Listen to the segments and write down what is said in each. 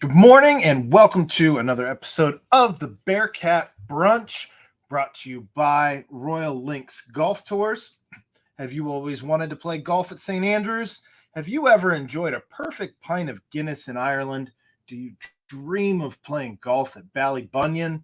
Good morning and welcome to another episode of the Bearcat Brunch, brought to you by Royal Links Golf Tours. Have you always wanted to play golf at St. Andrews? Have you ever enjoyed a perfect pint of Guinness in Ireland? Do you dream of playing golf at Ballybunion?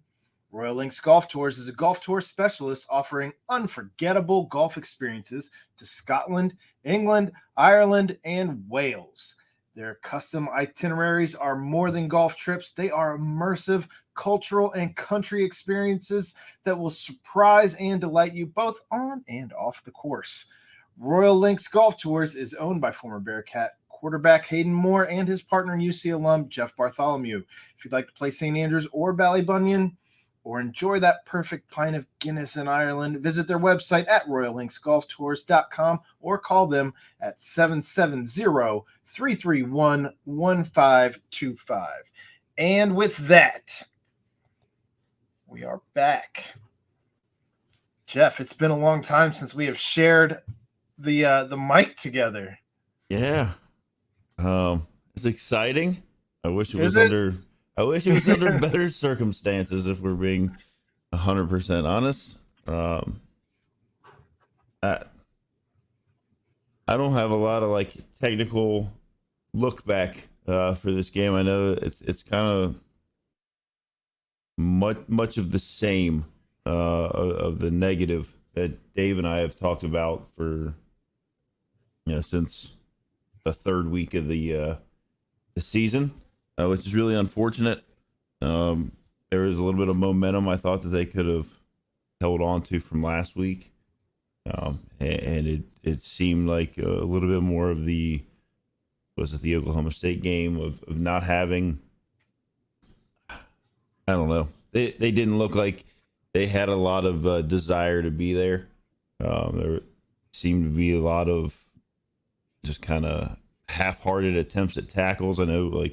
Royal Links Golf Tours is a golf tour specialist offering unforgettable golf experiences to Scotland, England, Ireland, and Wales. Their custom itineraries are more than golf trips. They are immersive cultural and country experiences that will surprise and delight you both on and off the course. Royal Links Golf Tours is owned by former Bearcat quarterback Hayden Moore and his partner and UC alum Jeff Bartholomew. If you'd like to play St. Andrews or Ballybunion, or enjoy that perfect pint of Guinness in Ireland, visit their website at royallinksgolftours.com or call them at 770-331-1525. And with that, we are back. Jeff, it's been a long time since we have shared the mic together. Yeah. It's exciting. I wish it was under better circumstances, if we're being 100% honest. I don't have a lot of technical look back for this game. I know it's kind of much of the same of the negative that Dave and I have talked about for since the third week of the season. Which is really unfortunate. There was a little bit of momentum I thought that they could have held on to from last week. And it seemed like a little bit more of the Oklahoma State game of not having, I don't know. They didn't look like they had a lot of desire to be there. There seemed to be a lot of just kind of half-hearted attempts at tackles. I know,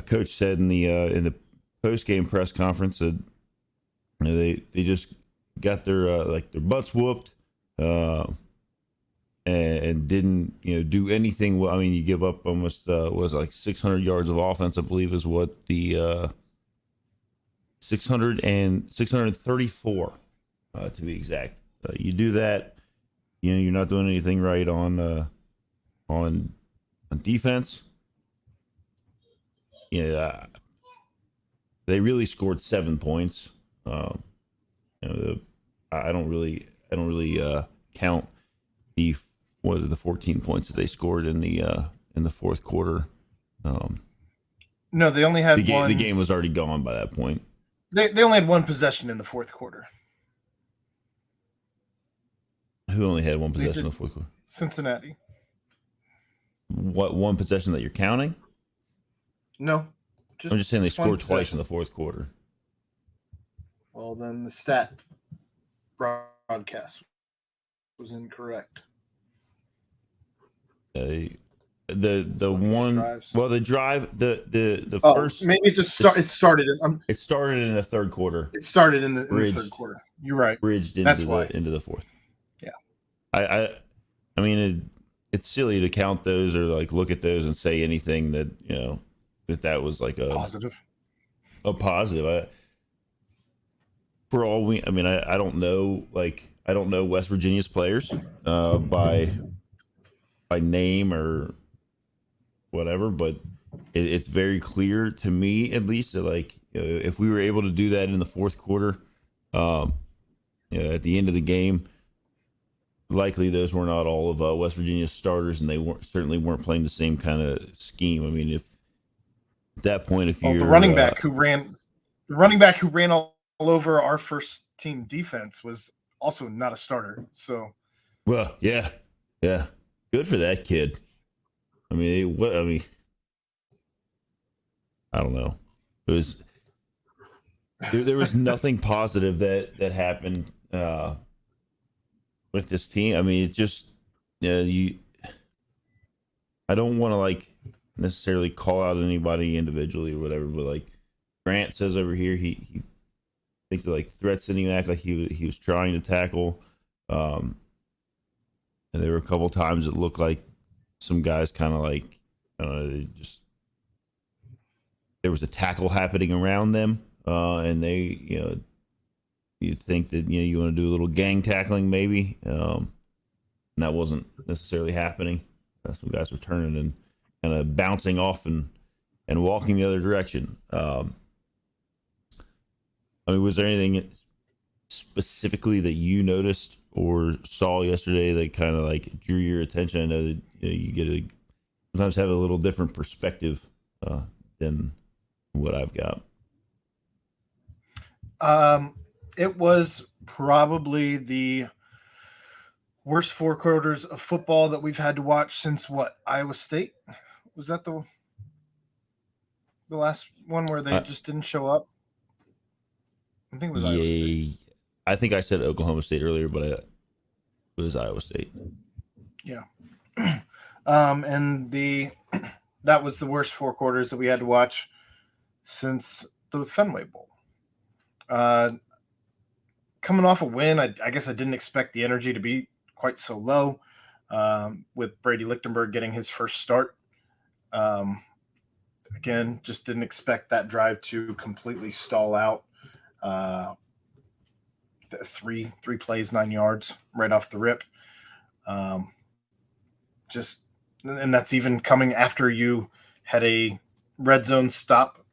Coach said in the post-game press conference that they just got their butts whooped and didn't do anything. Well, I mean, you give up almost 600 yards of offense, I believe, is what the 634 to be exact. You do that, you're not doing anything right on defense. Yeah, they really scored 7 points. I don't really count the 14 points that they scored in the fourth quarter. No, they only had one. The game was already gone by that point. They only had one possession in the fourth quarter. Who only had one possession in the fourth quarter? Cincinnati. What, one possession that you're counting? No. I'm just saying they scored twice in the fourth quarter. Well, then the stat broadcast was incorrect. The one drives. Well, the drive the first maybe it started in the third quarter. It started in the third quarter. You're right. Bridged into the fourth. Yeah. I mean it's silly to count those or look at those and say anything that that was like a positive. I don't know. I don't know West Virginia's players by name or whatever, but it's very clear to me, at least, that if we were able to do that in the fourth quarter, at the end of the game, likely those were not all of West Virginia's starters, and they certainly weren't playing the same kind of scheme. I mean, if at that point, if you're the running back who ran all over our first team defense was also not a starter. So, well, yeah, good for that kid. I mean, I don't know. It was there was nothing positive that happened with this team. I mean, it just I don't want to necessarily call out anybody individually or whatever, but Grant says over here he thinks of threats sitting back he was trying to tackle, and there were a couple times it looked like some guys kind of they just there was a tackle happening around them, and they, you think that you want to do a little gang tackling maybe, and that wasn't necessarily happening. Some guys were turning and kind of bouncing off and walking the other direction. Was there anything specifically that you noticed or saw yesterday that kind of like drew your attention? I know that you get to sometimes have a little different perspective than what I've got. It was probably the worst 4 quarters of football that we've had to watch since Iowa State? Was that the last one where they just didn't show up? I think it was Iowa State. I think I said Oklahoma State earlier, but it was Iowa State. Yeah. And that was the worst 4 quarters that we had to watch since the Fenway Bowl. Coming off a win, I guess I didn't expect the energy to be quite so low, with Brady Lichtenberg getting his first start. Again, just didn't expect that drive to completely stall out. Three plays, 9 yards right off the rip. And that's even coming after you had a red zone stop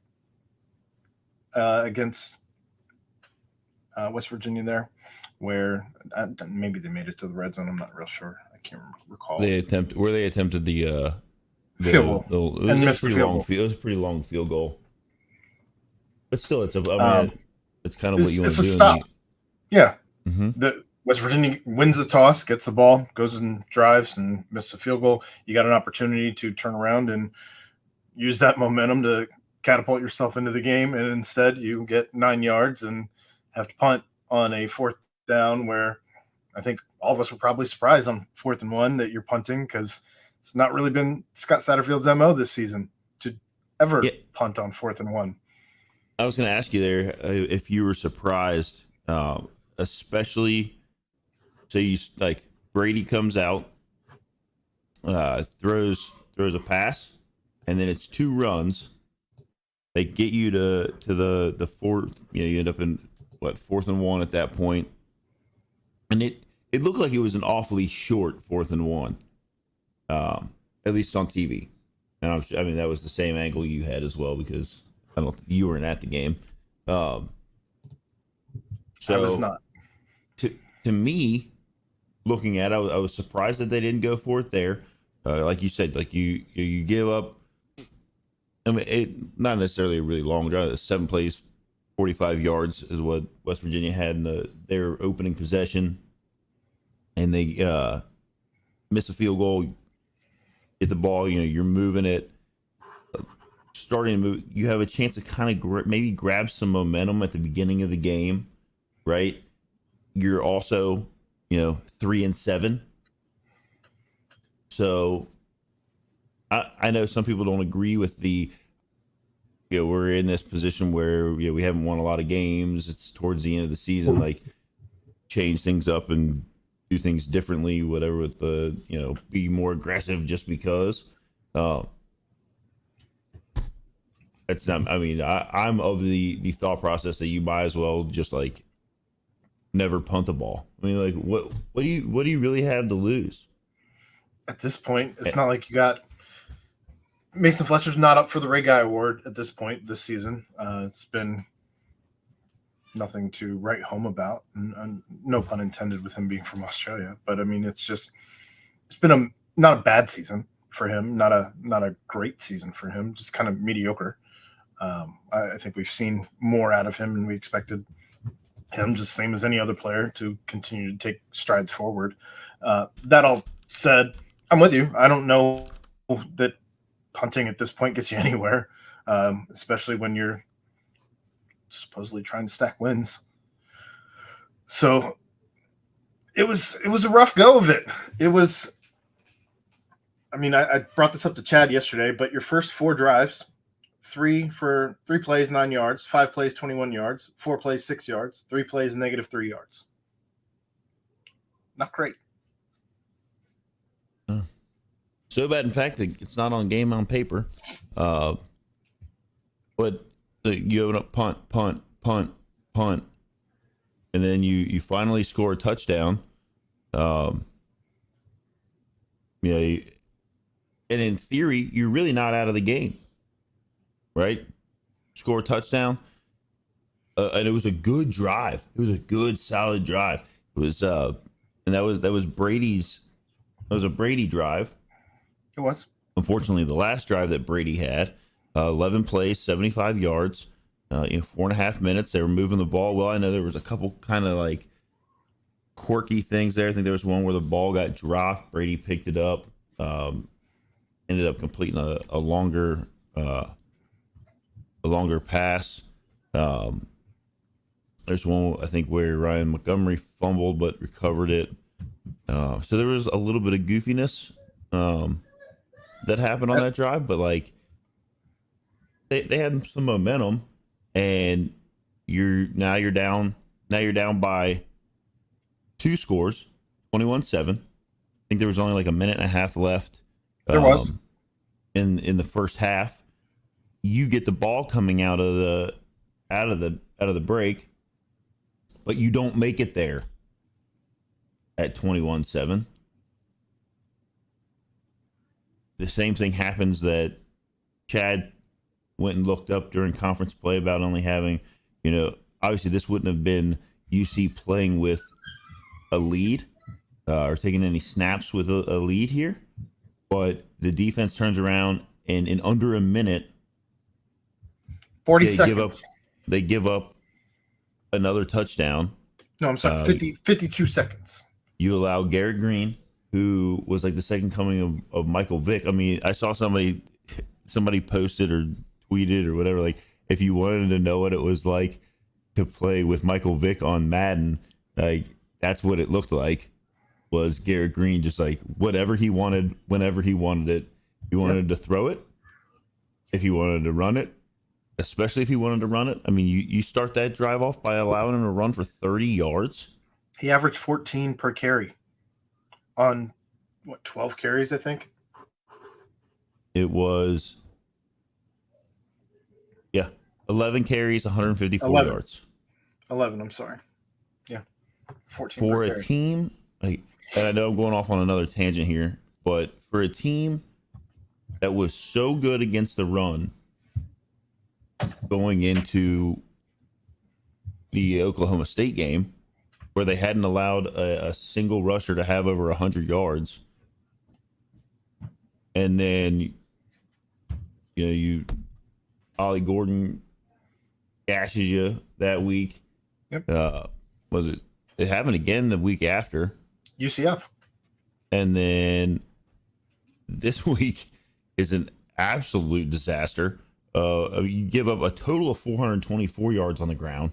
against West Virginia there, where maybe they made it to the red zone. I'm not real sure. I can't recall. They attempted the field goal and missed the field goal. It was a pretty long field goal, but still, it's kind of what you want to do. Stop. Yeah. Mm-hmm. The West Virginia wins the toss, gets the ball, goes and drives, and misses a field goal. You got an opportunity to turn around and use that momentum to catapult yourself into the game, and instead you get 9 yards and have to punt on a 4th down, where I think all of us were probably surprised on 4th and 1 that you're punting, because it's not really been Scott Satterfield's MO this season to ever punt on 4th and 1. I was going to ask you there if you were surprised, especially so you like Brady comes out, throws a pass, and then it's 2 runs. They get you to the 4th. You end up in 4th and 1 at that point, and it looked like it was an awfully short 4th and 1, at least on TV. And that was the same angle you had as well, because you weren't at the game. So I was not. To me, looking at it, I was surprised that they didn't go for it there. Like you said, like you give up. Not necessarily a really long drive. 7 plays, 45 yards is what West Virginia had in their opening possession, and they miss a field goal. Get the ball, you're moving it, starting to move. You have a chance to kind of maybe grab some momentum at the beginning of the game, right? You're also, 3-7. So I know some people don't agree with we're in this position where we haven't won a lot of games. It's towards the end of the season, like change things up and do things differently, whatever, with the, be more aggressive just because. It's not, I'm of the thought process that you might as well just like never punt the ball. What do you really have to lose? At this point, it's not like you got Mason Fletcher's not up for the Ray Guy Award at this point this season. It's been nothing to write home about, and no pun intended with him being from Australia. But it's been not a bad season for him, not a great season for him, just kind of mediocre. I think we've seen more out of him than we expected him, just same as any other player, to continue to take strides forward. That all said, I'm with you. I don't know that punting at this point gets you anywhere, especially when you're supposedly trying to stack wins. So it was a rough go of it. It was, I brought this up to Chad yesterday, but your first 4 drives, 3 plays, 9 yards, 5 plays, 21 yards, 4 plays, 6 yards, 3 plays, -3 yards. Not great. So bad, in fact, that it's not on game on paper. but you open up punt, punt, punt, punt, and then you finally score a touchdown. Um, you know, and in theory, you're really not out of the game, right? Score a touchdown, and it was a good drive. It was a good, solid drive. It was, and that was Brady's. That was a Brady drive. It was. Unfortunately, the last drive that Brady had, 11 plays, 75 yards, 4.5 minutes. They were moving the ball well. I know there was a couple kind of like quirky things there. I think there was one where the ball got dropped. Brady picked it up, ended up completing a longer pass. There's one I think where Ryan Montgomery fumbled but recovered it. So there was a little bit of goofiness that happened on that drive, but like they had some momentum, and you're down by 2 scores, 21-7. I think there was only like a minute and a half left. There was in the first half. You get the ball coming out of the break, but you don't make it there at 21-7. The same thing happens that Chad went and looked up during conference play about only having, obviously this wouldn't have been UC playing with a lead or taking any snaps with a lead here, but the defense turns around and in under a minute, 40 seconds. They give up another touchdown. No, I'm sorry, 52 seconds. You allow Garrett Green, who was like the second coming of Michael Vick. I mean, I saw somebody posted or tweeted or whatever, like if you wanted to know what it was like to play with Michael Vick on Madden, like that's what it looked like, was Garrett Green just like whatever he wanted, whenever he wanted it. He wanted to throw it, if he wanted to run it, especially if he wanted to run it. I mean, you start that drive off by allowing him to run for 30 yards. He averaged 14 per carry on 12 carries, I think. It was 11 carries, 154 yards. 11, I'm sorry. Yeah. 14 for per a carry. team, like, and I know I'm going off on another tangent here, but for a team that was so good against the run going into the Oklahoma State game, where they hadn't allowed a single rusher to have over 100 yards, and then Ollie Gordon gashes you that week. Yep. Was it happened again the week after? UCF. And then this week is an absolute disaster. You give up a total of 424 yards on the ground.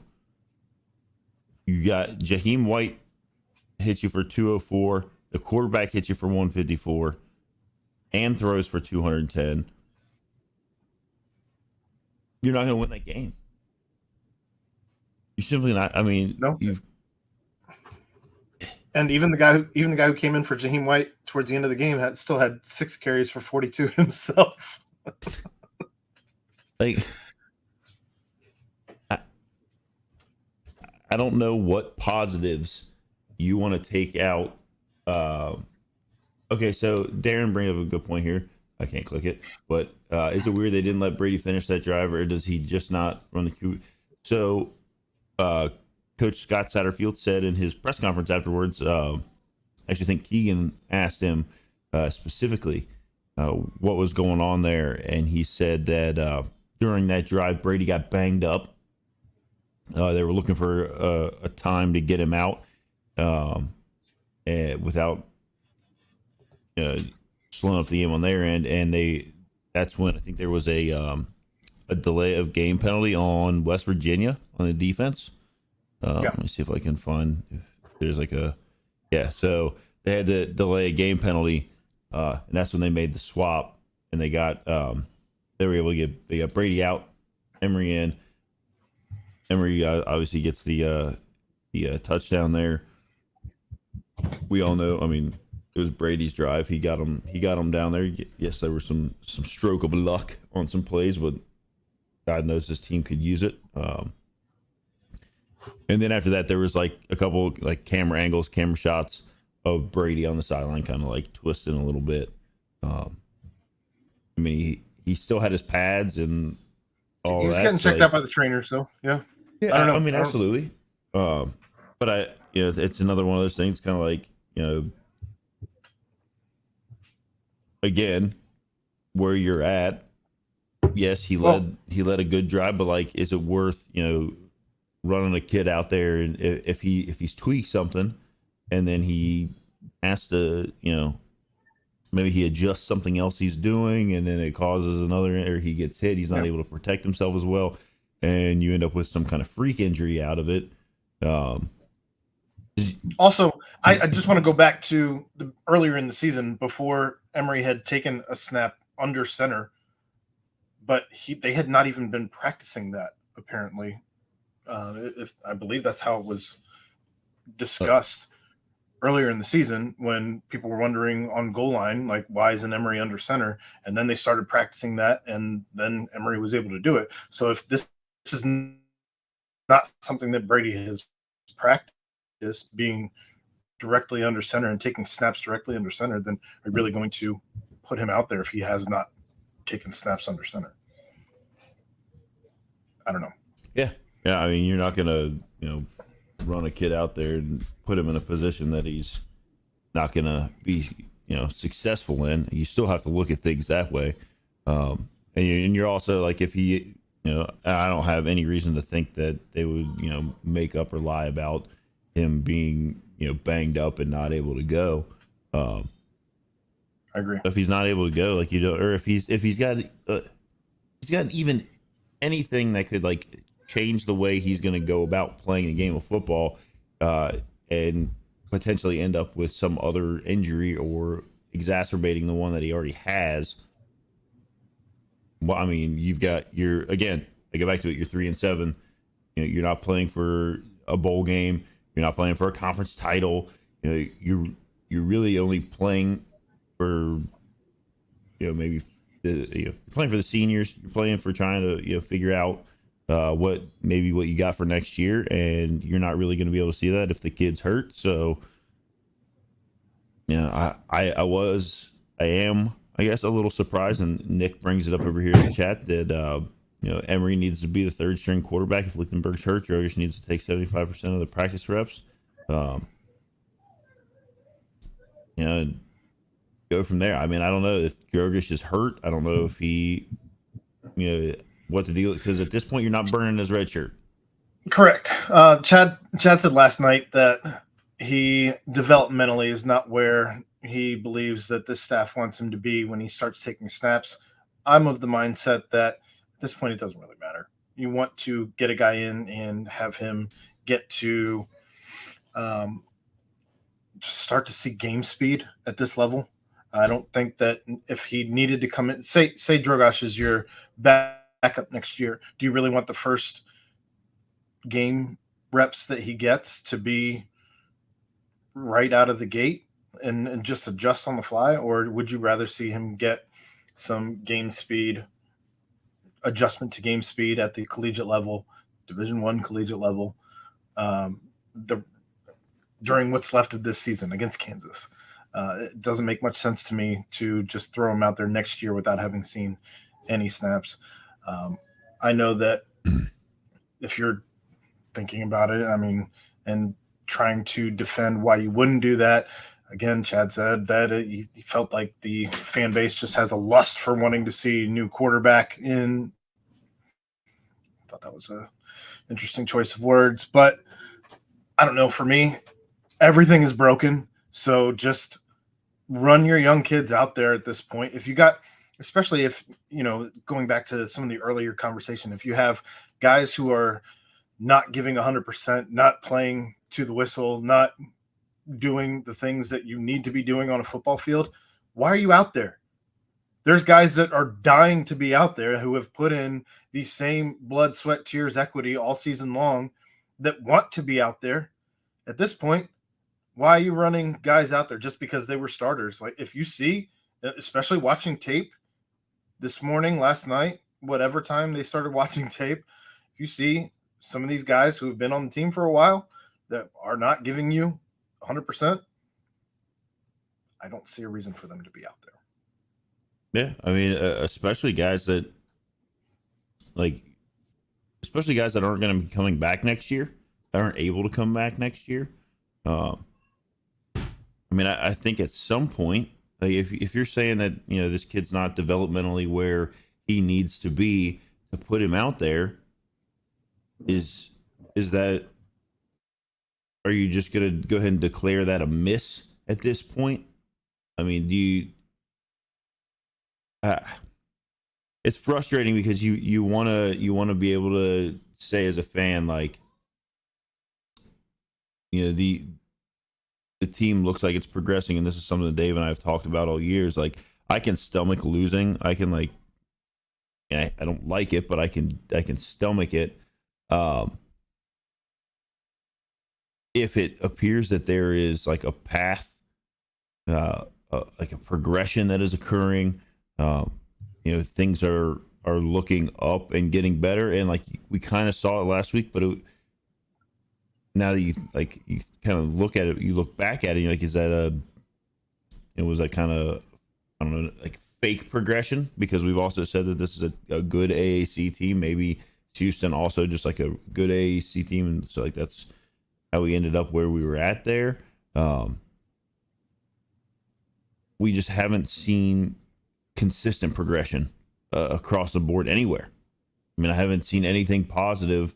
You got Jaheim White hits you for 204. The quarterback hits you for 154 and throws for 210. You're not going to win that game. You're simply not. I mean, no. And even the guy who came in for Jaheim White towards the end of the game still had 6 carries for 42 himself. Like, I don't know what positives you want to take out. Okay, so Darren bring up a good point here. I can't click it, but is it weird they didn't let Brady finish that drive, or does he just not run the Q? So, Coach Scott Satterfield said in his press conference afterwards, I actually think Keegan asked him specifically what was going on there, and he said that during that drive, Brady got banged up. They were looking for a time to get him out without slowing up the game on their end, and that's when I think there was a delay of game penalty on West Virginia on the defense. Let me see if I can find if there's like so they had the delay game penalty, and that's when they made the swap, and they were able to get Brady out, Emory in. Emory obviously gets the touchdown there. We all know. I mean, it was Brady's drive. He got him down there. Yes, there was some stroke of luck on some plays, but God knows this team could use it. And then after that, there was like a couple like camera angles, camera shots of Brady on the sideline, kind of like twisting a little bit. I mean, he still had his pads and all He was that. getting So checked out by the trainers, so yeah. yeah, I don't I know. mean, absolutely. But it's another one of those things, kind of like, again, where you're at. Yes, Well, he led a good drive, but like, is it worth running a kid out there, and if he's tweaked something, and then he has to maybe he adjusts something else he's doing, and then it causes another, or he gets hit, he's not yeah. able to protect himself as well, and you end up with some kind of freak injury out of it. Um, Also, I just want to go back to the earlier in the season before Emery had taken a snap under center, but they had not even been practicing that apparently. If I believe that's how it was discussed earlier in the season when people were wondering on goal line, like, why isn't Emery under center? And then they started practicing that, and then Emery was able to do it. So if this is not something that Brady has practiced, being directly under center and taking snaps directly under center, then are really going to put him out there if he has not taken snaps under center? I don't know. yeah, yeah. I mean, you're not gonna run a kid out there and put him in a position that he's not gonna be successful in. You still have to look at things that way, and you're also like, if he I don't have any reason to think that they would make up or lie about him being banged up and not able to go. I agree. If he's not able to go, like, or if he's got even anything that could like change the way he's going to go about playing a game of football, and potentially end up with some other injury or exacerbating the one that he already has. Well, I mean, you've got again, I go back to it, you're 3-7. You're not playing for a bowl game. You're not playing for a conference title. You're really only playing for maybe you're playing for the seniors. You're playing for trying to figure out what you got for next year, and you're not really going to be able to see that if the kid's hurt. So I am, I guess, a little surprised, and Nick brings it up over here in the chat that Emery needs to be the third string quarterback if Lichtenberg's hurt. Jogish needs to take 75% of the practice reps. Go from there. I mean, I don't know if Jogish is hurt. I don't know if he, what the deal, because at this point you're not burning his red shirt. Correct. Chad said last night that he developmentally is not where he believes that this staff wants him to be when he starts taking snaps. I'm of the mindset that at this point it doesn't really matter. You want to get a guy in and have him get to just start to see game speed at this level. I don't think that if he needed to come in, say Drogosh is your backup next year, do you really want the first game reps that he gets to be right out of the gate and just adjust on the fly? Or would you rather see him get some game speed, adjustment to game speed at the collegiate level, Division I collegiate level, during what's left of this season against Kansas? It doesn't make much sense to me to just throw him out there next year without having seen any snaps. I know that if you're thinking about it, I mean, and trying to defend why you wouldn't do that, again, Chad said that he felt like the fan base just has a lust for wanting to see a new quarterback in. I thought that was a interesting choice of words, but I don't know. For me, everything is broken. So just run your young kids out there at this point. If you got, especially if, going back to some of the earlier conversation, if you have guys who are not giving 100%, not playing to the whistle, not doing the things that you need to be doing on a football field, why are you out there? There's guys that are dying to be out there who have put in the same blood, sweat, tears, equity all season long that want to be out there. At this point, why are you running guys out there just because they were starters? Like, if you see, especially watching tape this morning, last night, whatever time they started watching tape, if you see some of these guys who have been on the team for a while that are not giving you 100%, I don't see a reason for them to be out there. Yeah, I mean, especially guys that aren't going to be coming back next year, that aren't able to come back next year. I mean, I think at some point, like if you're saying that, you know, this kid's not developmentally where he needs to be to put him out there, is that, are you just going to go ahead and declare that a miss at this point? I mean, do you? It's frustrating because you want to be able to say as a fan, like, you know, the team looks like it's progressing, and this is something that Dave and I have talked about all years. Like, I can stomach losing. I can, like, I don't like it, but I can stomach it. If it appears that there is like a path, like a progression that is occurring, you know, things are looking up and getting better, and like we kind of saw it last week, but now that you kind of look at it, you look back at it, you're like, is that was that kind of, I don't know, like fake progression? Because we've also said that this is a good AAC team. Maybe Houston also just like a good AAC team, and so like that's how we ended up where we were at there. We just haven't seen consistent progression across the board anywhere. I mean, I haven't seen anything positive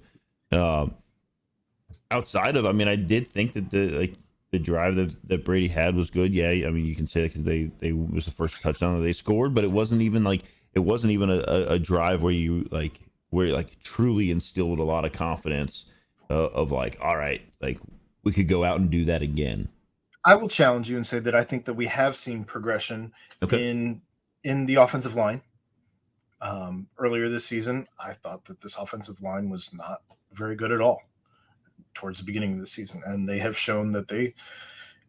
outside of, I mean, I did think that the drive that Brady had was good. Yeah, I mean, you can say that because they was the first touchdown that they scored, but it wasn't even a drive where you truly instilled a lot of confidence of like, all right, like we could go out and do that again. I will challenge you and say that I think that we have seen progression in the offensive line. Earlier this season, I thought that this offensive line was not very good at all towards the beginning of the season, and they have shown that they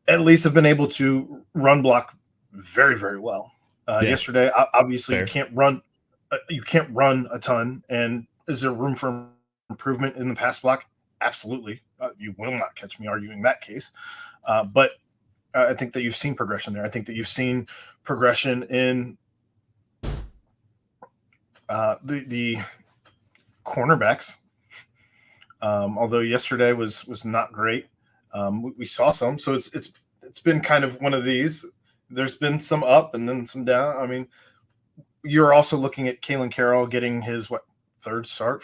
at least have been able to run block very, very well. Yesterday, obviously, fair. You can't run a ton, and is there room for improvement in the pass block? Absolutely. You will not catch me arguing that case. But I think that you've seen progression there. I think that you've seen progression in the cornerbacks. Although yesterday was not great, we saw some. So it's been kind of one of these. There's been some up and then some down. I mean, you're also looking at Kalen Carroll getting his fourth start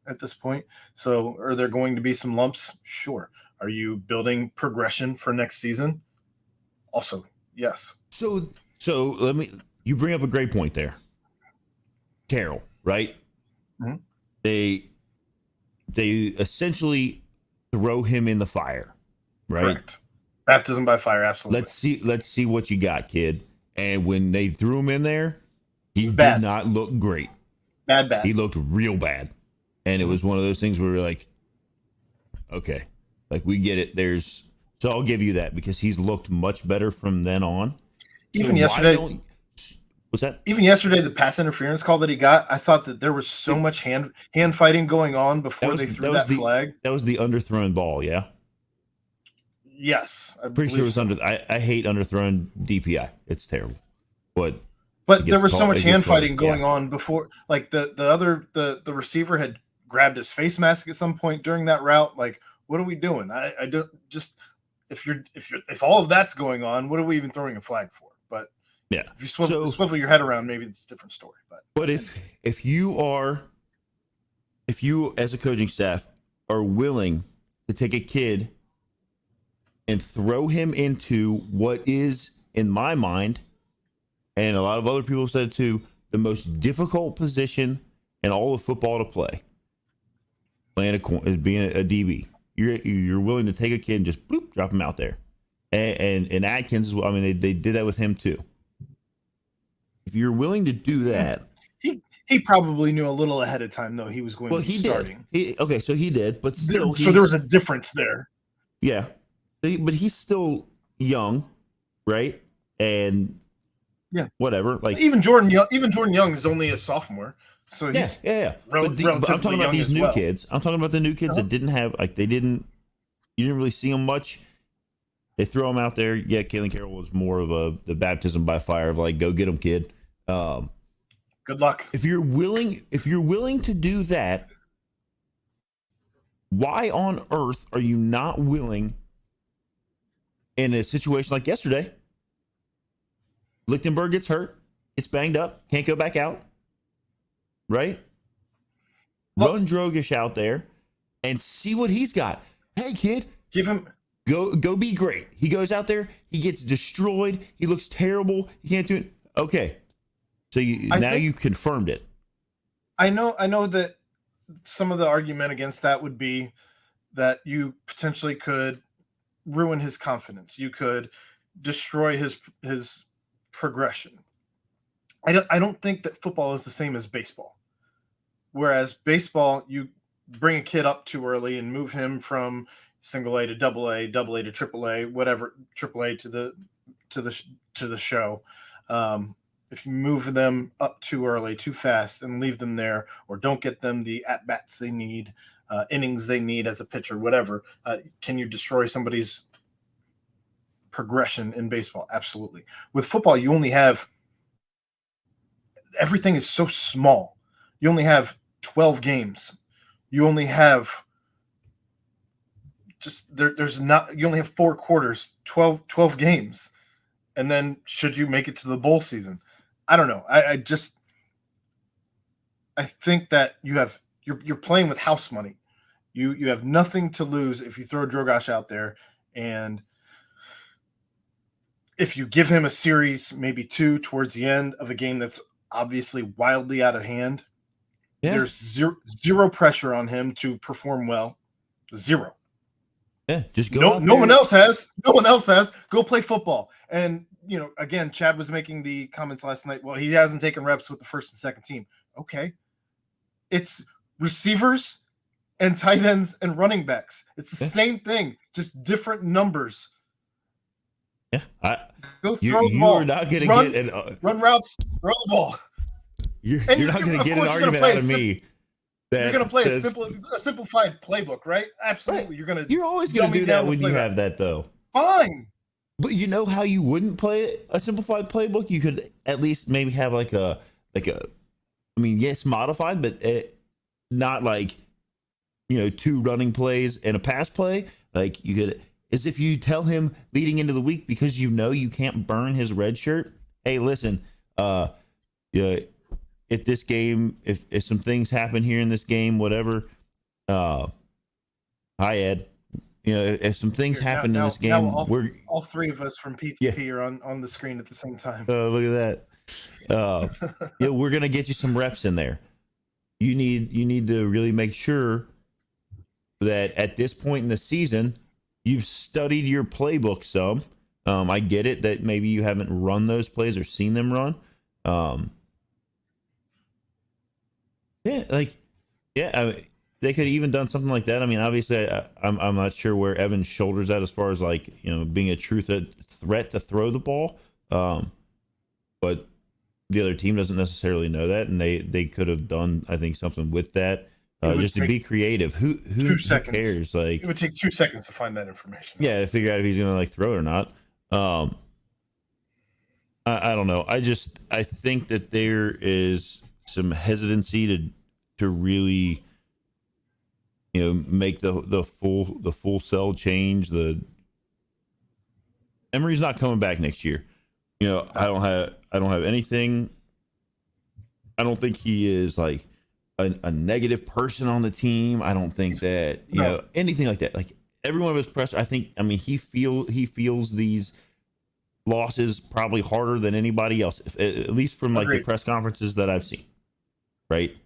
at this point. So are there going to be some lumps? Sure. Are you building progression for next season? Also, yes. So you bring up a great point there. Carroll, right? Mm-hmm. They essentially throw him in the fire, right? Correct. Baptism by fire, absolutely. Let's see what you got, kid. And when they threw him in there, he did not look great. Bad. He looked real bad. And it was one of those things where we're like, okay, like we get it. So I'll give you that because he's looked much better from then on. Even yesterday. What's that? Even yesterday, the pass interference call that he got, I thought that there was so much hand fighting going on before they threw that flag. That was the underthrown ball, yeah? Yes. I'm pretty sure it was I hate underthrown DPI. It's terrible. But there was so much hand fighting going on before. Like the receiver had grabbed his face mask at some point during that route. Like, what are we doing? I don't just if all of that's going on, what are we even throwing a flag for? But yeah, if you swivel your head around, maybe it's a different story. But if you as a coaching staff are willing to take a kid and throw him into what is, in my mind, and a lot of other people said too, the most difficult position in all of football to play, being a DB. You're willing to take a kid and just bloop, drop him out there, and Atkins as well. I mean, they did that with him too. If you're willing to do that, he probably knew a little ahead of time though he was going to be starting. So he did, but still, so there was a difference there. Yeah, but he's still young, right? And yeah, whatever. Like even Jordan Young is only a sophomore, So Yeah, he's yeah. But I'm relatively talking about young these as new well. kids. I'm talking about the new kids Uh-huh. that didn't have you didn't really see them much. They throw them out there. Yeah, Kalen Carroll was more of the baptism by fire of like, go get them, kid. Good luck. If you're willing to do that, why on earth are you not willing in a situation like yesterday? Lichtenberg gets hurt, gets banged up, can't go back out, right? Well, Run Drogish out there and see what he's got. Hey, kid, give him. go be great. He goes out there, he gets destroyed, he looks terrible, he can't do it. Okay, so you confirmed it. I know that some of the argument against that would be that you potentially could ruin his confidence. You could destroy his progression. I don't think that football is the same as baseball. Whereas baseball, you bring a kid up too early and move him from single A to double A to triple A, whatever, triple A to the show. If you move them up too early, too fast, and leave them there, or don't get them the at bats they need, innings they need as a pitcher, whatever, can you destroy somebody's progression in baseball? Absolutely. With football, you only have everything is so small. You only have 12 games. You only have there's not, you only have 4 quarters, 12 games. And then should you make it to the bowl season? I don't know. I think that you're playing with house money. You have nothing to lose if you throw Drogosh out there, and if you give him a series, maybe 2 towards the end of a game that's obviously wildly out of hand, there's zero pressure on him to perform well. Zero. Yeah, just go out no there. one else has. No one else has. Go play football. And, again, Chad was making the comments last night. Well, he hasn't taken reps with the first and second team. Okay. It's receivers and tight ends and running backs. It's the same thing, just different numbers. Yeah. Go throw the ball. You're not going to get run routes, throw the ball. You're not going to get an argument out of me. You're going to play a simplified playbook, right? Absolutely. Right. You're always going to do that when you have that, though. Fine. But you know how you wouldn't play a simplified playbook? You could at least maybe have yes, modified, but not like, 2 running plays and a pass play. Like you could, as if you tell him leading into the week, because you can't burn his red shirt. Hey, listen, if this game, if some things happen here in this game, whatever, hi Ed, if some things happen in this game, all 3 of us from PTP are on the screen at the same time. Oh, look at that. We're gonna get you some reps in there. You need to really make sure that at this point in the season, you've studied your playbook some. I get it that maybe you haven't run those plays or seen them run. They could have even done something like that. I mean, obviously, I'm not sure where Evan's shoulders at as far as being a true threat to throw the ball. But the other team doesn't necessarily know that, and they could have done, I think, something with that just to be creative. Who 2 seconds. Cares? Like, it would take 2 seconds to find that information. Yeah, to figure out if he's gonna throw it or not. I don't know. I think that there is some hesitancy to really make the full cell change. The Emery's not coming back next year. I don't have anything. I don't think he is like a negative person on the team. I don't think that anything like that. Like every one of his press, he feels these losses probably harder than anybody else, at least from the press conferences that I've seen. Right.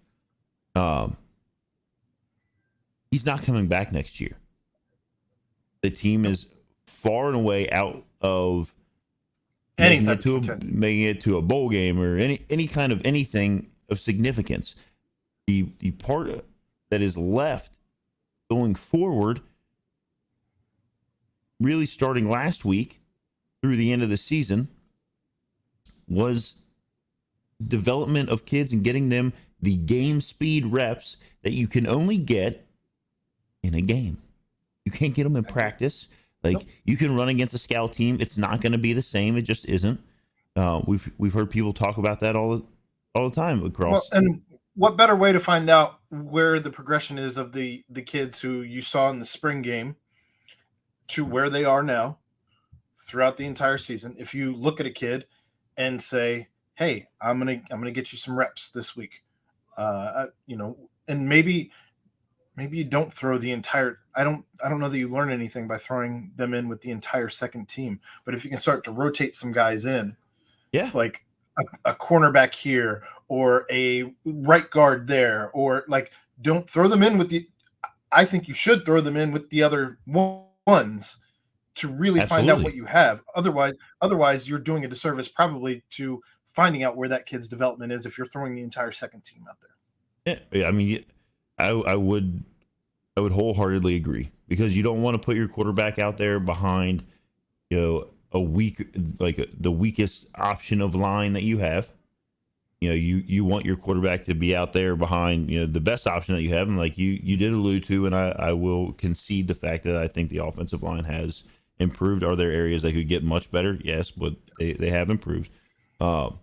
He's not coming back next year. The team is far and away out of making it to a bowl game or any kind of anything of significance. The part that is left going forward, really starting last week through the end of the season, was development of kids and getting them the game speed reps that you can only get in a game. You can't get them in practice. Like Nope. you can run against a scout team, it's not going to be the same. It just isn't. We've heard people talk about that all the time Well, across. and what better way to find out where the progression is of the kids who you saw in the spring game to where they are now throughout the entire season? If you look at a kid and say, "Hey, I'm gonna get you some reps this week," and maybe you don't throw the entire. I don't know that you learn anything by throwing them in with the entire second team, but if you can start to rotate some guys in, Yeah, like a cornerback here or a right guard there, or like don't throw them in with the. I think you should throw them in with the other ones to really find out absolutely. what you have. Otherwise, you're doing a disservice probably to finding out where that kid's development is if you're throwing the entire second team out there. Yeah, I mean, I would wholeheartedly agree because you don't want to put your quarterback out there behind, a weak like the weakest option of line that you have. You want your quarterback to be out there behind the best option that you have, and like you did allude to, and I will concede the fact that I think the offensive line has improved. Are there areas that could get much better? Yes, but they have improved, so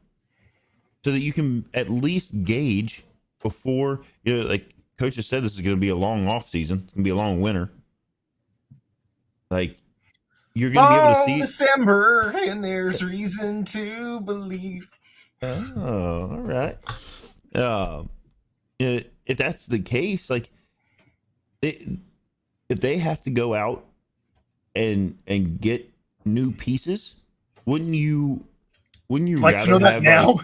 that you can at least gauge before like coach has said, this is going to be a long off season. It's going to be a long winter. Like you're going to be able to Long see. December, and there's reason to believe. Oh, all right. Um, if that's the case, like they, if they have to go out and get new pieces, wouldn't you Like to know rather that have now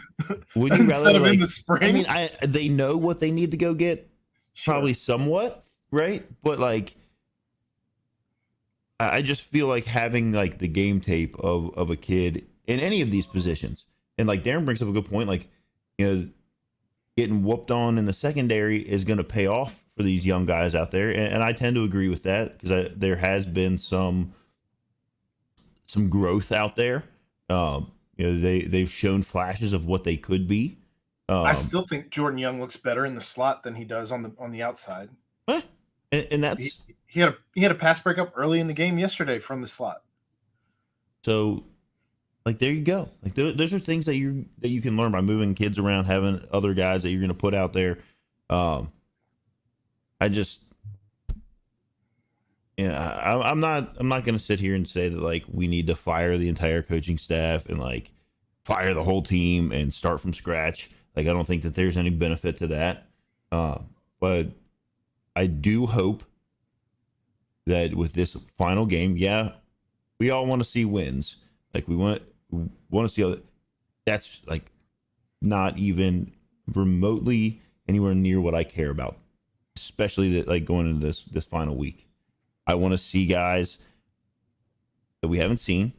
wouldn't you instead rather of in like the spring. I mean they know what they need to go get Sure. probably somewhat, right? But like I just feel like having like the game tape of a kid in any of these positions, and like Darren brings up a good point, like getting whooped on in the secondary is going to pay off for these young guys out there, and I tend to agree with that because there has been some growth out there. They've shown flashes of what they could be. I still think Jordan Young looks better in the slot than he does on the outside. eh, and He, that's he had a pass breakup early in the game yesterday from the slot. so like there you go. Like those are things that you can learn by moving kids around, having other guys that you're going to put out there. I just I'm not going to sit here and say that like we need to fire the entire coaching staff and like fire the whole team and start from scratch. Like I don't think that there's any benefit to that. But I do hope that with this final game, yeah, we all want to see wins. Like we want to see how that's like not even remotely anywhere near what I care about, especially that like going into this final week. I want to see guys that we haven't seen,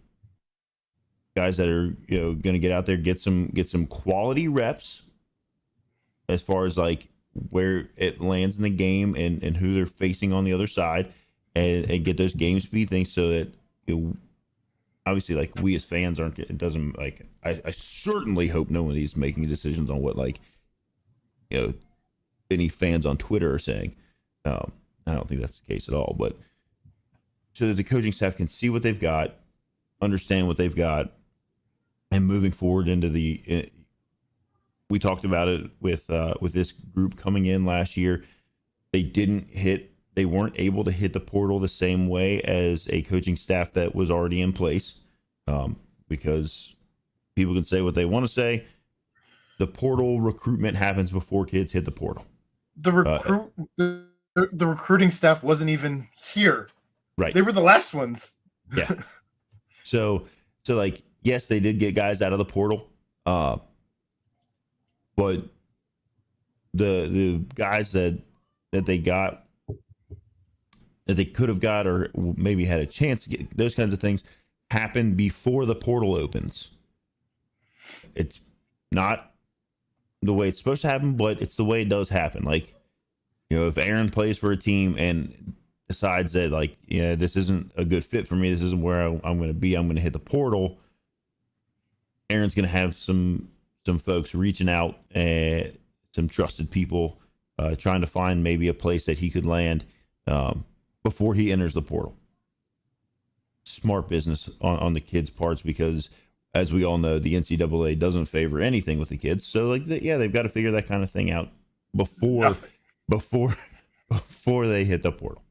guys that are going to get out there, get some quality reps as far as like where it lands in the game and who they're facing on the other side, and get those game speed things so that obviously like we as fans aren't. It doesn't like I certainly hope no one is making decisions on what like any fans on Twitter are saying. I don't think that's the case at all, but so that the coaching staff can see what they've got, understand what they've got, and moving forward into the. We talked about it with this group coming in last year. They weren't able to hit the portal the same way as a coaching staff that was already in place, because people can say what they want to say. The portal recruitment happens before kids hit the portal. The recruiting staff wasn't even here. Right. They were the last ones. Yeah. So like, yes, they did get guys out of the portal. But the guys that they got, that they could have got or maybe had a chance to get, those kinds of things happen before the portal opens. It's not the way it's supposed to happen, but it's the way it does happen. Like, if Aaron plays for a team and decides that like, this isn't a good fit for me, this isn't where I'm going to be, I'm going to hit the portal, Aaron's going to have some some folks reaching out and some trusted people trying to find maybe a place that he could land before he enters the portal. Smart business on the kids' parts, because as we all know, the NCAA doesn't favor anything with the kids. So like, they've got to figure that kind of thing out before they hit the portal.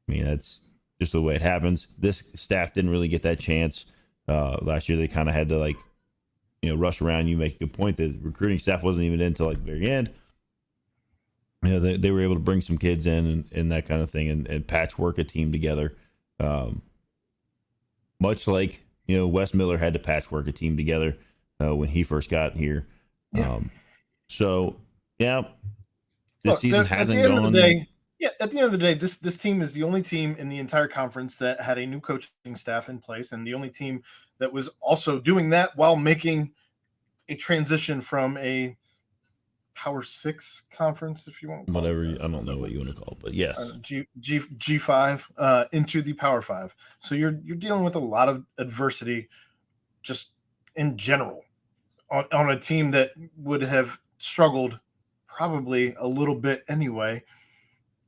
I mean, that's just the way it happens. This staff didn't really get that chance. Last year, they kind of had to rush around. You make a good point that recruiting staff wasn't even in until like the very end. They were able to bring some kids in and that kind of thing and patchwork a team together. Much like, Wes Miller had to patchwork a team together when he first got here. Yeah. This season hasn't gone. At the end of the day, this team is the only team in the entire conference that had a new coaching staff in place, and the only team that was also doing that while making a transition from a Power 6 conference, if you want. Whatever, I don't know what you want to call it, but yes, G5 into the Power 5. So you're dealing with a lot of adversity, just in general, on a team that would have struggled probably a little bit anyway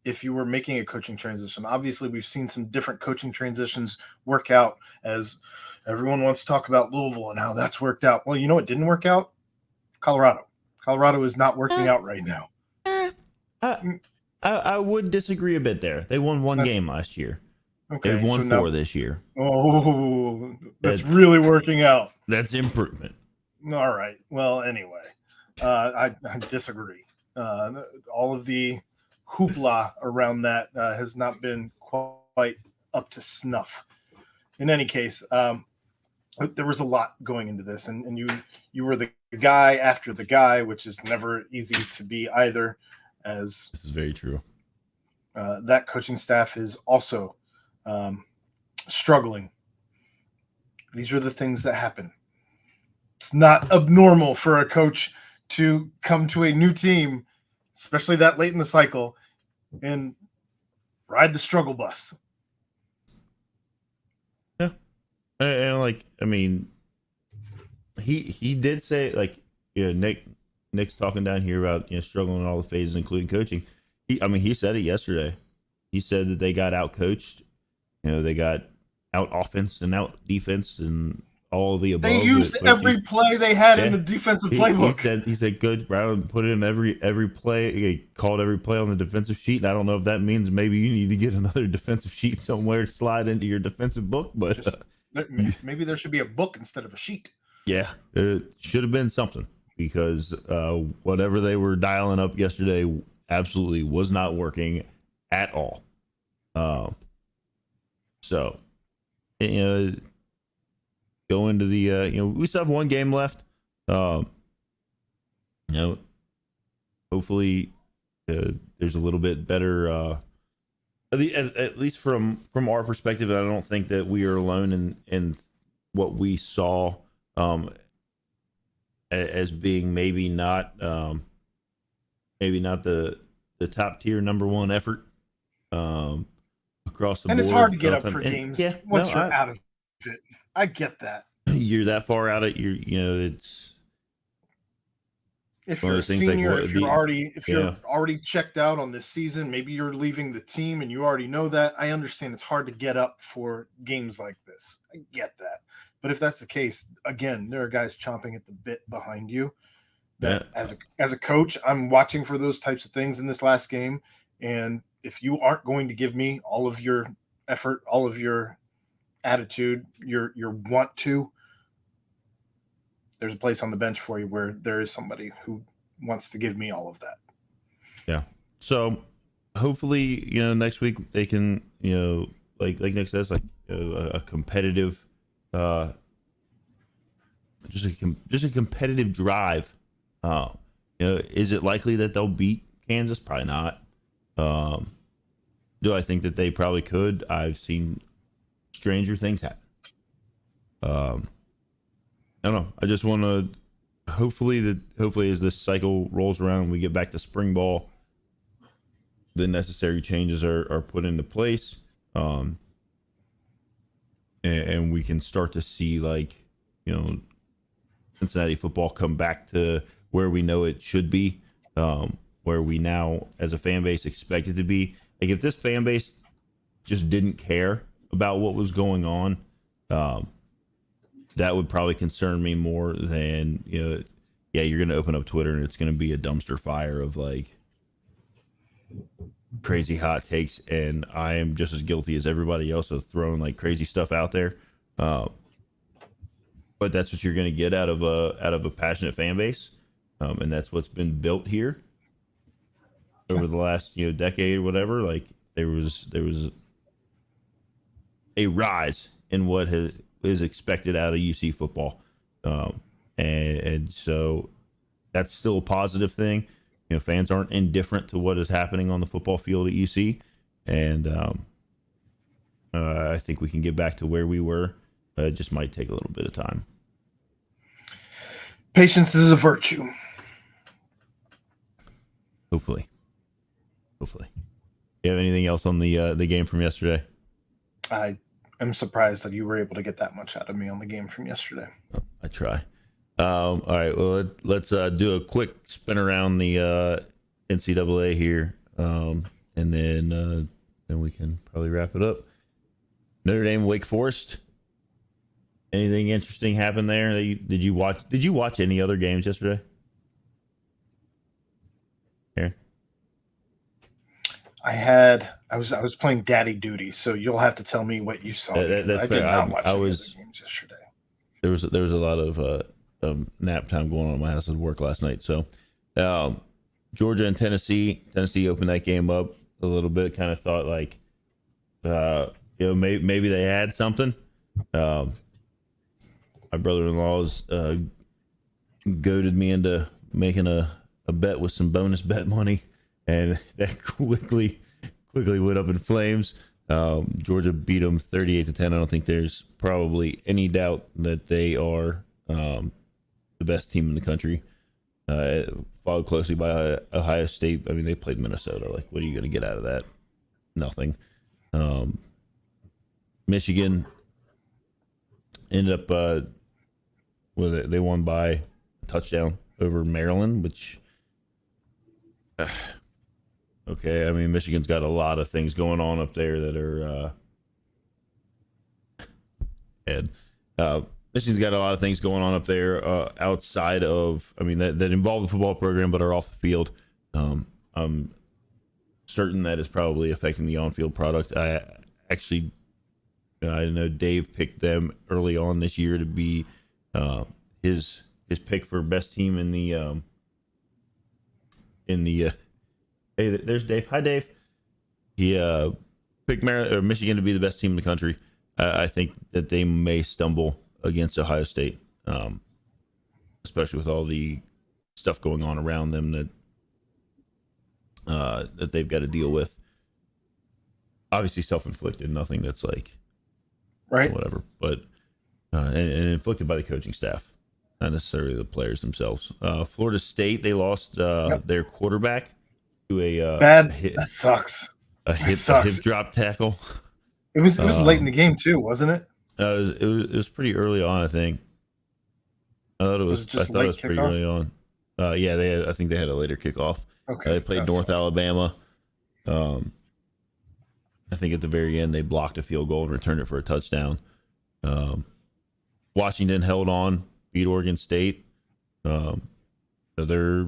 if you were making a coaching transition. Obviously, we've seen some different coaching transitions work out, as everyone wants to talk about Louisville and how that's worked out. Well, you know what didn't work out? Colorado. Colorado is not working out right now. I would disagree a bit there. They won one game last year. Okay, they've won four this year. Oh, that's really working out. That's improvement. All right. Well, anyway, I disagree. All of the hoopla around that has not been quite up to snuff. In any case, there was a lot going into this, and you were the guy after the guy, which is never easy to be either, as this is very true. That coaching staff is also struggling. These are the things that happen. It's not abnormal for a coach to come to a new team, especially that late in the cycle, and ride the struggle bus. Yeah. And he did say, Nick's talking down here about, struggling in all the phases, including coaching. He said it yesterday. He said that they got out coached. They got out offense and out defense and all of the above. They used every play they had in the defensive playbook. He said Coach Brown put in every play. He called every play on the defensive sheet. And I don't know if that means maybe you need to get another defensive sheet somewhere to slide into your defensive book, but maybe there should be a book instead of a sheet. Yeah, it should have been something, because whatever they were dialing up yesterday absolutely was not working at all. So, go into the we still have one game left. Hopefully there's a little bit better at least from our perspective. I don't think that we are alone in what we saw as being maybe not the top tier number one effort across the board. And it's hard to get up for games once you're out of it. I get that. You're that far out of it's. If you're a senior, if you're already checked out on this season, maybe you're leaving the team and you already know that. I understand it's hard to get up for games like this. I get that. But if that's the case, again, there are guys chomping at the bit behind you. That as a coach, I'm watching for those types of things in this last game. And if you aren't going to give me all of your effort, all of your attitude, your want to, there's a place on the bench for you where there is somebody who wants to give me all of that. Yeah. So hopefully, next week they can, like Nick says, a competitive, just a competitive drive. Is it likely that they'll beat Kansas? Probably not. Do I think that they probably could? I've seen stranger things happen. I don't know. I just want to hopefully as this cycle rolls around, we get back to spring ball, the necessary changes are put into place, and we can start to see Cincinnati football come back to where we know it should be, where we now, as a fan base, expect it to be. Like, if this fan base just didn't care about what was going on, that would probably concern me more than, yeah, you're going to open up Twitter and it's going to be a dumpster fire of like crazy hot takes, and I am just as guilty as everybody else of throwing like crazy stuff out there. But that's what you're going to get out of a passionate fan base, and that's what's been built here over the last decade or whatever. Like, there was a rise in what is expected out of UC football, and so that's still a positive thing. Fans aren't indifferent to what is happening on the football field at UC, and I think we can get back to where we were. It just might take a little bit of time. Patience is a virtue. Hopefully. You have anything else on the game from yesterday? I am surprised that you were able to get that much out of me on the game from yesterday. Oh, I try. All right. Well, let's do a quick spin around the NCAA here, and then we can probably wrap it up. Notre Dame, Wake Forest. Anything interesting happen there? Did you watch any other games yesterday? Here. I was playing daddy duty, so you'll have to tell me what you saw. That's I fair. did not watch I any was other games yesterday. There was a lot of nap time going on in my house at work last night. So Georgia and Tennessee opened that game up a little bit. Kind of thought like, maybe they had something. My brother-in-law's goaded me into making a bet with some bonus bet money, and that quickly went up in flames. Georgia beat them 38-10. I don't think there's probably any doubt that they are the best team in the country. Followed closely by Ohio State. I mean, they played Minnesota. Like, what are you going to get out of that? Nothing. Michigan ended up they won by a touchdown over Maryland, which okay. I mean, Michigan's got a lot of things going on up there that are Michigan's got a lot of things going on up there outside of, I mean, that involve the football program but are off the field. I'm certain that is probably affecting the on-field product. I know Dave picked them early on this year to be his pick for best team in the hey, there's Dave. Hi, Dave. He picked Michigan to be the best team in the country. I think that they may stumble against Ohio State, especially with all the stuff going on around them that they've got to deal with. Obviously, self-inflicted. Nothing that's like right, whatever, but and inflicted by the coaching staff, not necessarily the players themselves. Florida State, they lost their quarterback to a bad hit. That sucks. A hip drop tackle. It was late in the game too, wasn't it? It was pretty early on, I think. I thought it was pretty early on. I think they had a later kickoff. Okay, they played North Alabama. I think at the very end they blocked a field goal and returned it for a touchdown. Washington held on, beat Oregon State. So they're,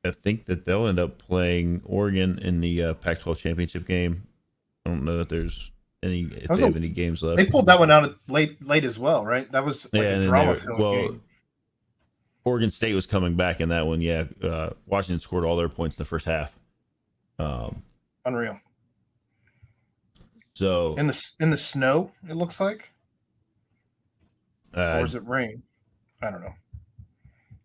I think that they'll end up playing Oregon in the Pac-12 championship game. I don't know if they have any games left. They pulled that one out late as well, right? That was like a drama-filled game. Oregon State was coming back in that one. Yeah, Washington scored all their points in the first half. Unreal. So in the snow, it looks like, or is it rain? I don't know.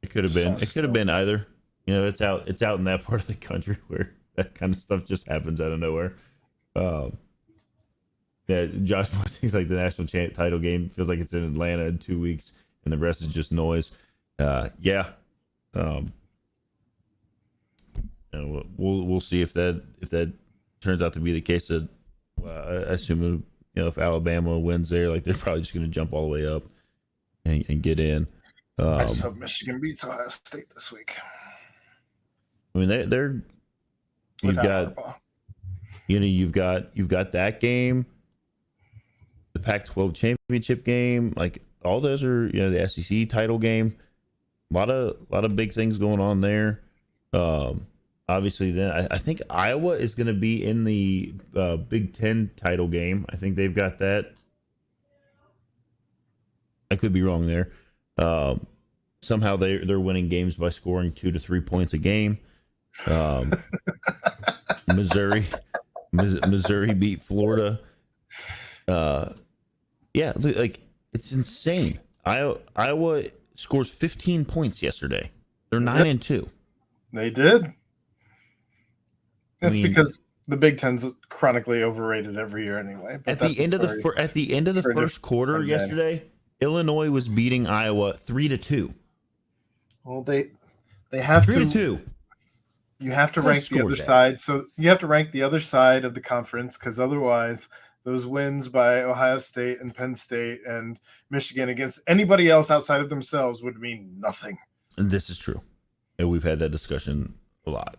It could have been. It could have been either. It's out in that part of the country where that kind of stuff just happens out of nowhere. Josh thinks like the national title game feels like it's in Atlanta in 2 weeks, and the rest is just noise. We'll see if that turns out to be the case. That I assume if Alabama wins there, like they're probably just going to jump all the way up and get in. I just hope Michigan beats Ohio State this week. I mean, they're you've Without got Harbaugh. you've got that game, the Pac-12 championship game, like all those are the SEC title game. A lot of big things going on there. Obviously, then I think Iowa is going to be in the Big Ten title game. I think they've got that. I could be wrong there. Somehow they're winning games by scoring 2 to 3 points a game. Missouri beat Florida. Yeah, like it's insane. Iowa scores 15 points yesterday. They're 9-2. They did. That's I mean, because the Big Ten's chronically overrated every year anyway. But at the end of the first quarter yesterday, Illinois was beating Iowa 3-2. Well, they have 3-2. You have to rank the other side. So you have to rank the other side of the conference, because otherwise those wins by Ohio State and Penn State and Michigan against anybody else outside of themselves would mean nothing. And this is true. And we've had that discussion a lot.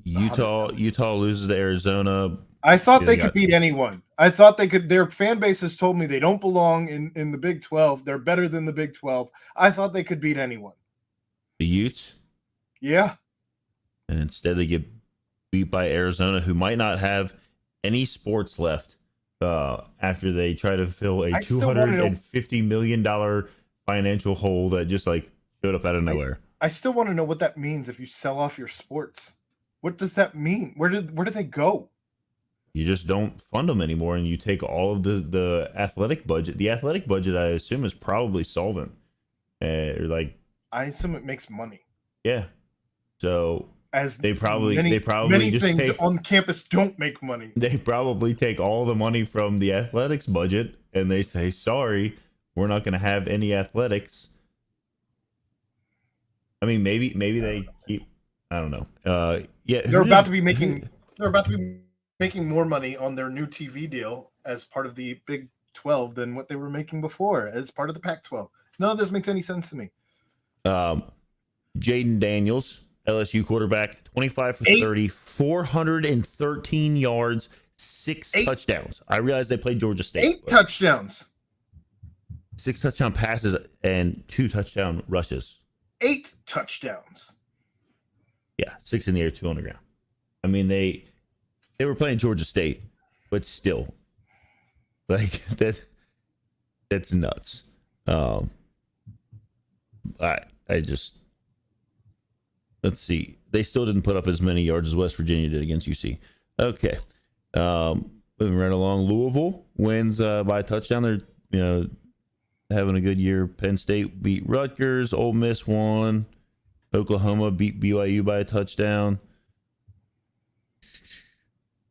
Utah loses to Arizona. I thought they could beat anyone. I thought they could. Their fan base has told me they don't belong in the Big 12. They're better than the Big 12. I thought they could beat anyone. The Utes? Yeah. And instead they get beat by Arizona, who might not have any sports left after they try to fill a $250 million financial hole that just like showed up out of nowhere. I still want to know what that means if you sell off your sports. What does that mean? Where do they go? You just don't fund them anymore, and you take all of the athletic budget. The athletic budget, I assume, is probably solvent. I assume it makes money. Yeah. So as they probably many just things on campus don't make money. They probably take all the money from the athletics budget and they say, sorry, we're not going to have any athletics. I mean, maybe they keep. I don't know. Yeah, they're about to be making more money on their new TV deal as part of the Big 12 than what they were making before as part of the Pac-12. None of this makes any sense to me. Jaden Daniels, LSU quarterback, 25 for 30, 413 yards, 6 touchdowns. I realize they played Georgia State. 8 touchdowns. 6 touchdown passes and 2 touchdown rushes. 8 touchdowns. Yeah, 6 in the air, 2 on the ground. I mean, they were playing Georgia State, but still, like that's nuts. I just, let's see. They still didn't put up as many yards as West Virginia did against UC. Okay, moving right along. Louisville wins by a touchdown. They're having a good year. Penn State beat Rutgers. Ole Miss won. Oklahoma beat BYU by a touchdown.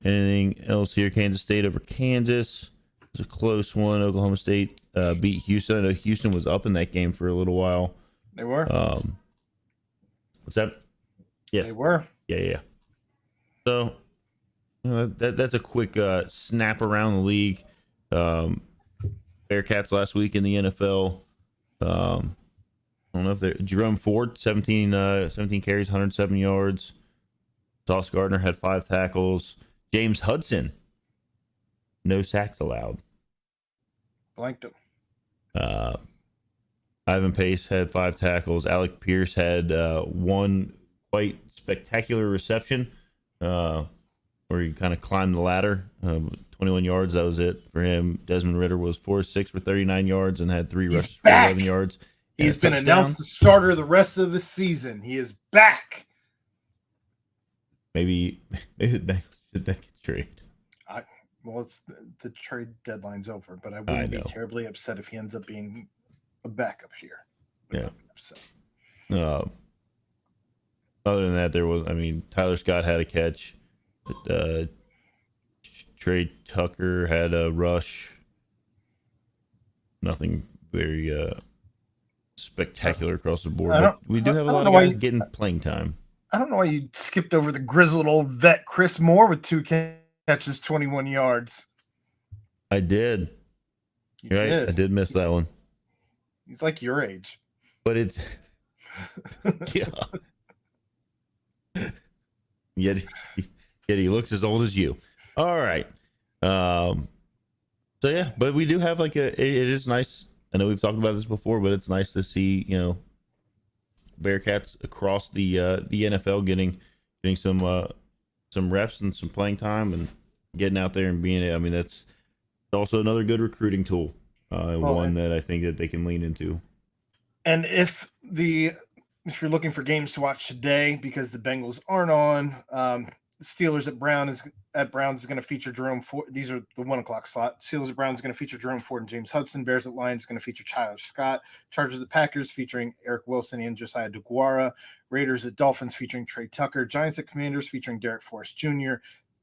Anything else here? Kansas State over Kansas. It's a close one. Oklahoma State beat Houston. I know Houston was up in that game for a little while. They were. What's that? Yes. They were. Yeah. So that's a quick snap around the league. Bearcats last week in the NFL. I don't know if they're Jerome Ford, 17 carries, 107 yards. Sauce Gardner had 5 tackles. James Hudson, no sacks allowed. Blanked him. Ivan Pace had 5 tackles. Alec Pierce had 1 quite spectacular reception where he kind of climbed the ladder. 21 yards, that was it for him. Desmond Ridder was 4-6 for 39 yards and had 3 rushes for 11 yards. He's been announced the starter the rest of the season. He is back. Maybe they should get traded. Well, it's the trade deadline's over, but I wouldn't be terribly upset if he ends up being a backup here. Yeah. Other than that, Tyler Scott had a catch. Trey Tucker had a rush. Nothing very spectacular across the board. But we do have a lot of guys getting playing time. I don't know why you skipped over the grizzled old vet Chris Moore with 2 catches, 21 yards. I did. You did. I did miss that one. He's like your age. but it's yeah. Yet he looks as old as you. All right. So yeah, but we do have like it is nice. I know we've talked about this before, but it's nice to see, Bearcats across the NFL getting some reps and some playing time and getting out there and being. I mean, that's also another good recruiting tool, one that I think that they can lean into. And if you're looking for games to watch today because the Bengals aren't on, Steelers at Browns is going to feature Jerome Ford. These are the 1 o'clock slot. Steelers at Browns is going to feature Jerome Ford and James Hudson. Bears at Lions is going to feature Tyler Scott. Chargers at Packers featuring Eric Wilson and Josiah DeGuara. Raiders at Dolphins featuring Trey Tucker. Giants at Commanders featuring Derek Forrest Jr.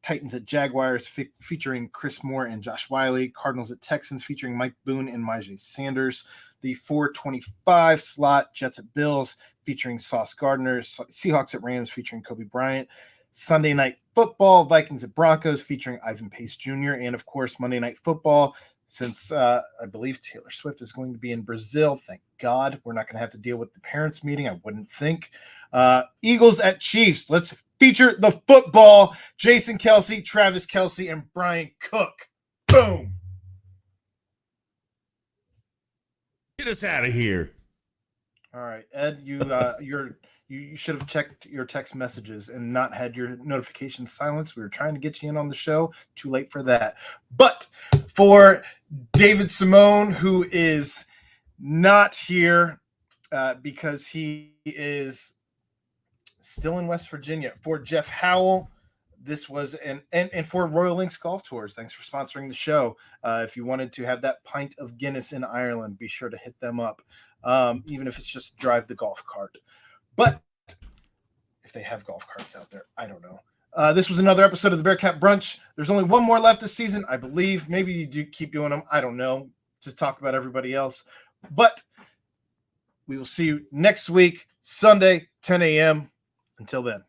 Titans at Jaguars featuring Chris Moore and Josh Wiley. Cardinals at Texans featuring Mike Boone and Myjai Sanders. The 425 slot, Jets at Bills featuring Sauce Gardner. Seahawks at Rams featuring Kobe Bryant. Sunday Night Football, Vikings at Broncos featuring Ivan Pace Jr. And, of course, Monday Night Football, since I believe Taylor Swift is going to be in Brazil. Thank God. We're not going to have to deal with the parents' meeting, I wouldn't think. Eagles at Chiefs. Let's feature the football. Jason Kelce, Travis Kelce, and Brian Cook. Boom. Get us out of here. All right, Ed, you should have checked your text messages and not had your notifications silenced. We were trying to get you in on the show. Too late for that. But for David Simone, who is not here because he is still in West Virginia, for Jeff Howell, this was and for Royal Links Golf Tours, thanks for sponsoring the show. If you wanted to have that pint of Guinness in Ireland, be sure to hit them up, even if it's just drive the golf cart. But if they have golf carts out there, I don't know. This was another episode of the Bearcat Brunch. There's only one more left this season, I believe. Maybe you do keep doing them. I don't know, to talk about everybody else. But we will see you next week, Sunday, 10 a.m. Until then.